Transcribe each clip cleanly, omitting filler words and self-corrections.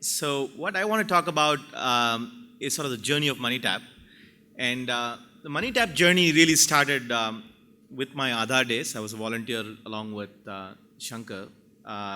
So what I want to talk about is sort of the journey of MoneyTap. And the MoneyTap journey really started with my Aadhaar days. I was a volunteer along with Shankar,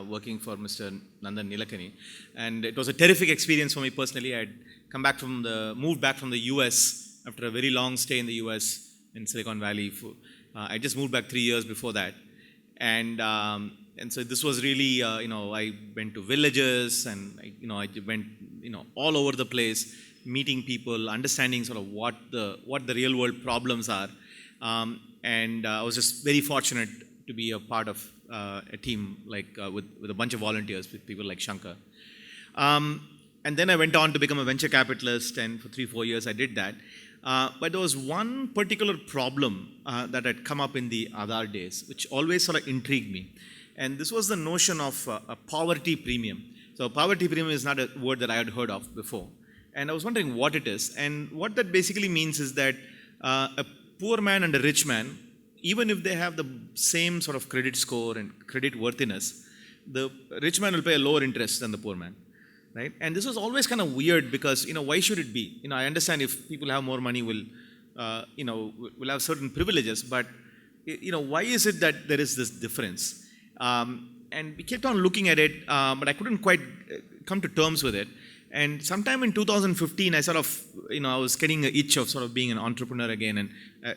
working for Mr. Nandan Nilakani. And it was a terrific experience for me personally. I'd moved back from the US after a very long stay in the US in Silicon Valley. I just moved back 3 years before that. And so this was really, I went to villages and, I went, all over the place, meeting people, understanding sort of what the real world problems are. And I was just very fortunate to be a part of a team with a bunch of volunteers, with people like Shankar. And then I went on to become a venture capitalist, and for 3-4 years I did that. But there was one particular problem that had come up in the Aadhaar days, which always sort of intrigued me. And this was the notion of a poverty premium. So poverty premium is not a word that I had heard of before. And I was wondering what it is. And what that basically means is that a poor man and a rich man, even if they have the same sort of credit score and credit worthiness, the rich man will pay a lower interest than the poor man. Right? And this was always kind of weird because, why should it be? I understand if people have more money will have certain privileges, but, why is it that there is this difference? And we kept on looking at it, but I couldn't quite come to terms with it. And sometime in 2015, I sort of, I was getting an itch of sort of being an entrepreneur again, and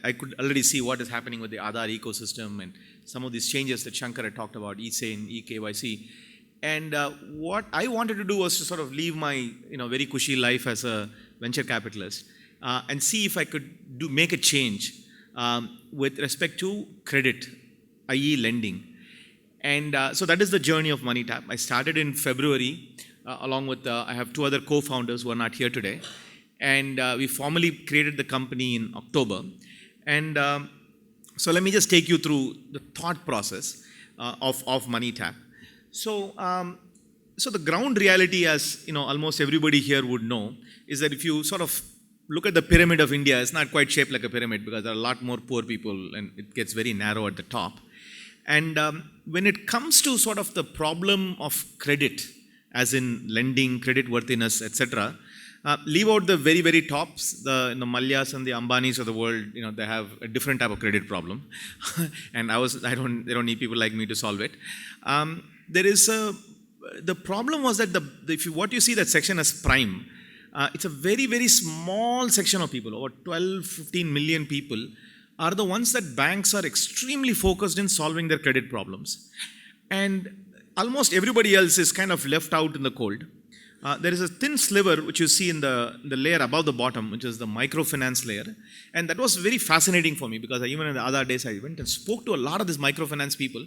I could already see what is happening with the Aadhaar ecosystem and some of these changes that Shankar had talked about, eSign, eKYC. And what I wanted to do was to sort of leave my, very cushy life as a venture capitalist and see if I could make a change with respect to credit, i.e. lending. And so that is the journey of MoneyTap. I started in February along with, I have 2 other co-founders who are not here today. And we formally created the company in October. And so let me just take you through the thought process of MoneyTap. So the ground reality, as almost everybody here would know, is that if you sort of look at the pyramid of India, it's not quite shaped like a pyramid because there are a lot more poor people and it gets very narrow at the top. And when it comes to sort of the problem of credit, as in lending, credit worthiness, etc., leave out the very, very tops, the Mallyas and the Ambanis of the world. They have a different type of credit problem, and they don't need people like me to solve it. The problem was that what you see that section as prime, it's a very, very small section of people, over 12-15 million people, are the ones that banks are extremely focused in solving their credit problems. And almost everybody else is kind of left out in the cold. There is a thin sliver which you see in the layer above the bottom, which is the microfinance layer. And that was very fascinating for me because even in the other days I went and spoke to a lot of these microfinance people.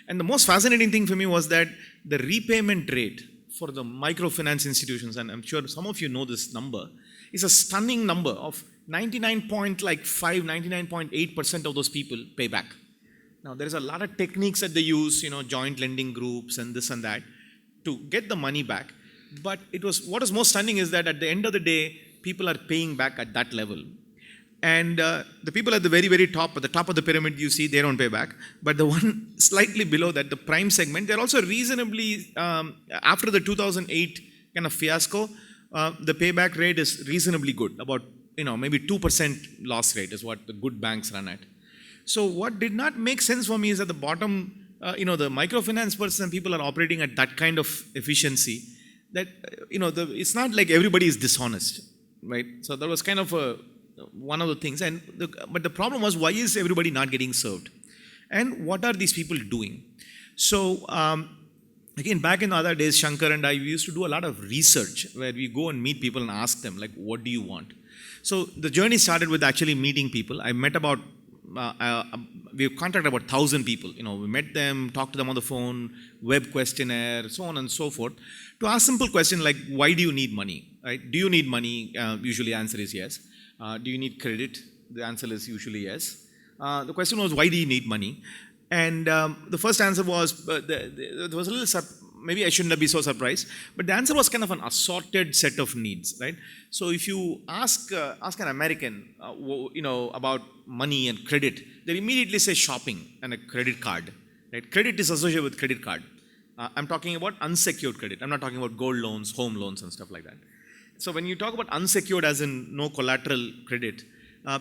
And the most fascinating thing for me was that the repayment rate for the microfinance institutions, and I'm sure some of you know this number, is a stunning number of 99.8% of those people pay back. Now, there is a lot of techniques that they use, joint lending groups and this and that to get the money back. But what was most stunning is that at the end of the day, people are paying back at that level. And the people at the very, very top, at the top of the pyramid, you see, they don't pay back. But the one slightly below that, the prime segment, they're also reasonably, after the 2008 kind of fiasco, the payback rate is reasonably good. About, maybe 2% loss rate is what the good banks run at. So what did not make sense for me is at the bottom, the microfinance person, people are operating at that kind of efficiency that, it's not like everybody is dishonest, right? So that was kind of one of the things. But the problem was, why is everybody not getting served? And what are these people doing? So again, back in the other days, Shankar and I, we used to do a lot of research where we go and meet people and ask them, like, what do you want? So the journey started with actually meeting people. I met about we contacted about 1,000 people. We met them, talked to them on the phone, web questionnaire, so on and so forth, to ask simple question like, why do you need money? Right? Do you need money? Usually the answer is yes. Do you need credit? The answer is usually yes. The question was, why do you need money? And the first answer was, there was a little, maybe I shouldn't be so surprised, but the answer was kind of an assorted set of needs, right? So if you ask an American, about money and credit, they immediately say shopping and a credit card, right? Credit is associated with credit card. I'm talking about unsecured credit. I'm not talking about gold loans, home loans, and stuff like that. So when you talk about unsecured, as in no collateral credit,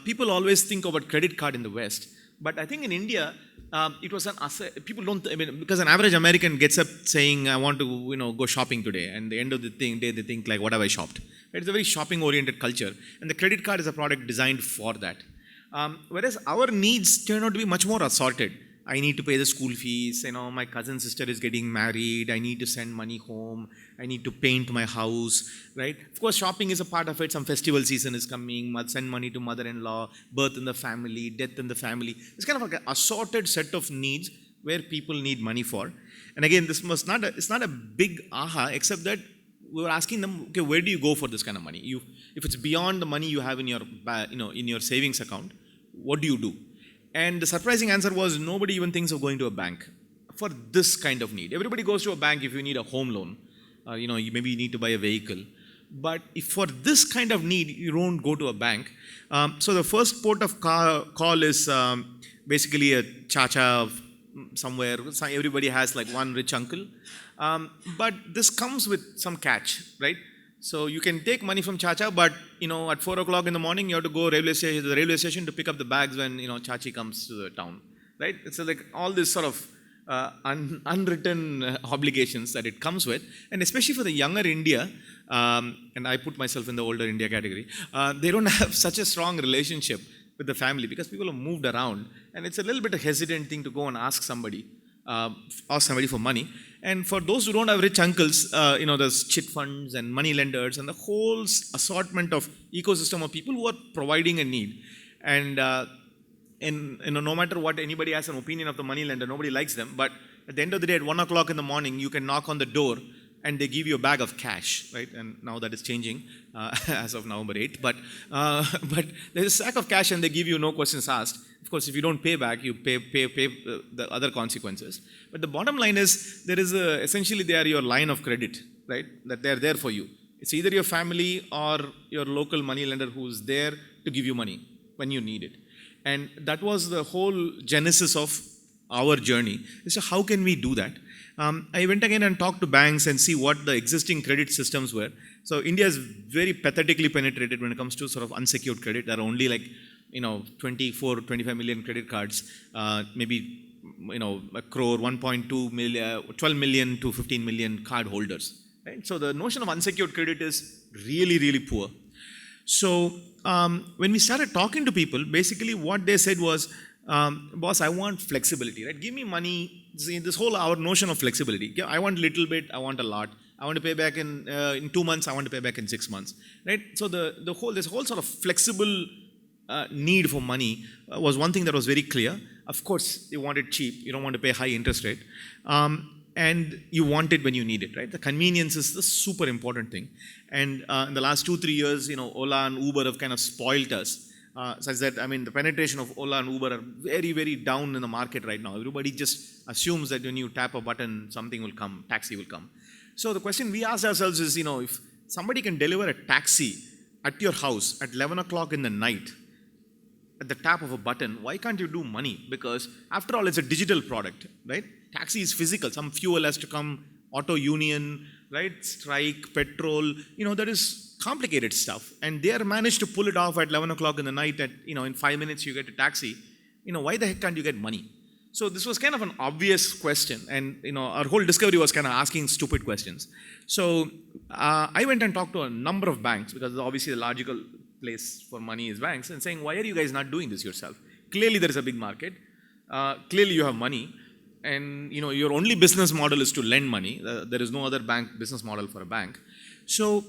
people always think about credit card in the West. But I think in India, it was people don't. I mean, because an average American gets up saying, "I want to, go shopping today," and the end of the day, they think like, "What have I shopped?" It's a very shopping-oriented culture, and the credit card is a product designed for that. Whereas our needs turn out to be much more assorted. I need to pay the school fees, my cousin sister is getting married, I need to send money home, I need to paint my house, right? Of course, shopping is a part of it. Some festival season is coming, send money to mother-in-law, birth in the family, death in the family. It's kind of like an assorted set of needs where people need money for. And again, it's not a big aha, except that we were asking them, okay, where do you go for this kind of money? If it's beyond the money you have in your savings account, what do you do? And the surprising answer was nobody even thinks of going to a bank for this kind of need. Everybody goes to a bank if you need a home loan. Maybe you need to buy a vehicle. But if for this kind of need, you don't go to a bank. So the first port of call is basically a chacha somewhere. Everybody has like one rich uncle. But this comes with some catch, right? So you can take money from Chacha, but at 4 o'clock in the morning, you have to go to the railway station to pick up the bags when Chachi comes to the town, right? It's like all this sort of unwritten obligations that it comes with, and especially for the younger India, and I put myself in the older India category, they don't have such a strong relationship with the family because people have moved around, and it's a little bit a hesitant thing to go and ask somebody for money. And for those who don't have rich uncles, there's chit funds and money lenders and the whole assortment of ecosystem of people who are providing a need. And no matter what anybody has an opinion of the money lender, nobody likes them. But at the end of the day, at 1 o'clock in the morning, you can knock on the door and they give you a bag of cash, right? And now that is changing as of November 8th. But there's a sack of cash and they give you no questions asked. Of course, if you don't pay back, you pay the other consequences. But the bottom line is, essentially they are your line of credit, right? That they're there for you. It's either your family or your local money lender who's there to give you money when you need it. And that was the whole genesis of our journey. So how can we do that? I went again and talked to banks and see what the existing credit systems were. So India is very pathetically penetrated when it comes to sort of unsecured credit. There are only 24, 25 million credit cards, maybe a crore, 1.2 million, 12 million to 15 million card holders. Right? So the notion of unsecured credit is really, really poor. So when we started talking to people, basically what they said was, boss, I want flexibility, right? Give me money. See, our notion of flexibility. I want a little bit, I want a lot. I want to pay back in 2 months, I want to pay back in 6 months, right? So this whole sort of flexible need for money was one thing that was very clear. Of course, you want it cheap. You don't want to pay high interest rate. And you want it when you need it, right? The convenience is the super important thing. And in the last 2-3 years, Ola and Uber have kind of spoiled us. Such that, the penetration of Ola and Uber are very, very down in the market right now. Everybody just assumes that when you tap a button, something will come, taxi will come. So the question we asked ourselves is, if somebody can deliver a taxi at your house at 11 o'clock in the night, at the tap of a button, why can't you do money? Because after all, it's a digital product, right? Taxi is physical. Some fuel has to come, auto union, right? Strike, petrol, that is complicated stuff. And they are managed to pull it off at 11 o'clock in the night at, in 5 minutes you get a taxi. Why the heck can't you get money? So this was kind of an obvious question. And, our whole discovery was kind of asking stupid questions. So I went and talked to a number of banks, because obviously the logical place for money is banks, and saying, why are you guys not doing this yourself? Clearly there is a big market. Clearly you have money. And, your only business model is to lend money. There is no other bank business model for a bank. So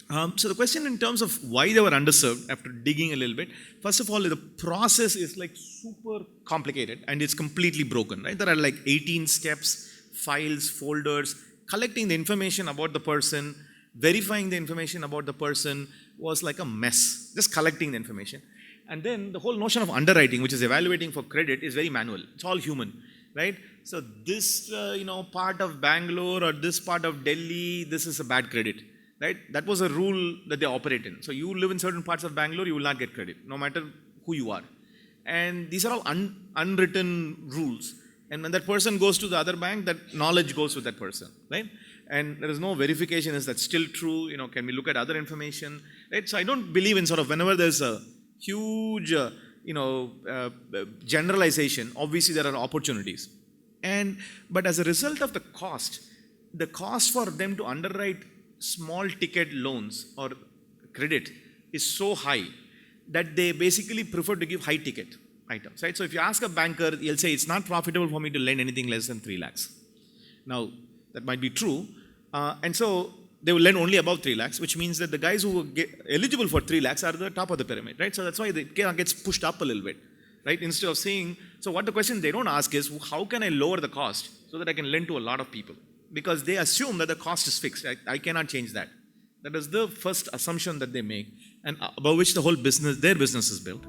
the question in terms of why they were underserved, after digging a little bit, first of all, the process is like super complicated and it's completely broken, right? There are like 18 steps, files, folders, collecting the information about the person, verifying the information about the person was like a mess, just collecting the information. And then the whole notion of underwriting, which is evaluating for credit, is very manual. It's all human, right? So this, part of Bangalore or this part of Delhi, this is a bad credit. Right? That was a rule that they operate in. So you live in certain parts of Bangalore, you will not get credit, no matter who you are. And these are all unwritten rules. And when that person goes to the other bank, that knowledge goes with that person, right? And there is no verification, is that still true? Can we look at other information, right? So I don't believe in sort of whenever there's a huge, generalization, obviously there are opportunities. But as a result of the cost for them to underwrite small ticket loans or credit is so high that they basically prefer to give high ticket items, right? So if you ask a banker, he'll say it's not profitable for me to lend anything less than 3 lakhs. Now, that might be true. And so they will lend only above 3 lakhs, which means that the guys who get eligible for 3 lakhs are the top of the pyramid, right? So that's why it gets pushed up a little bit, right? Instead of saying, so what the question they don't ask is, how can I lower the cost so that I can lend to a lot of people? Because they assume that the cost is fixed. I cannot change that. That is the first assumption that they make, and above which the whole business, their business is built.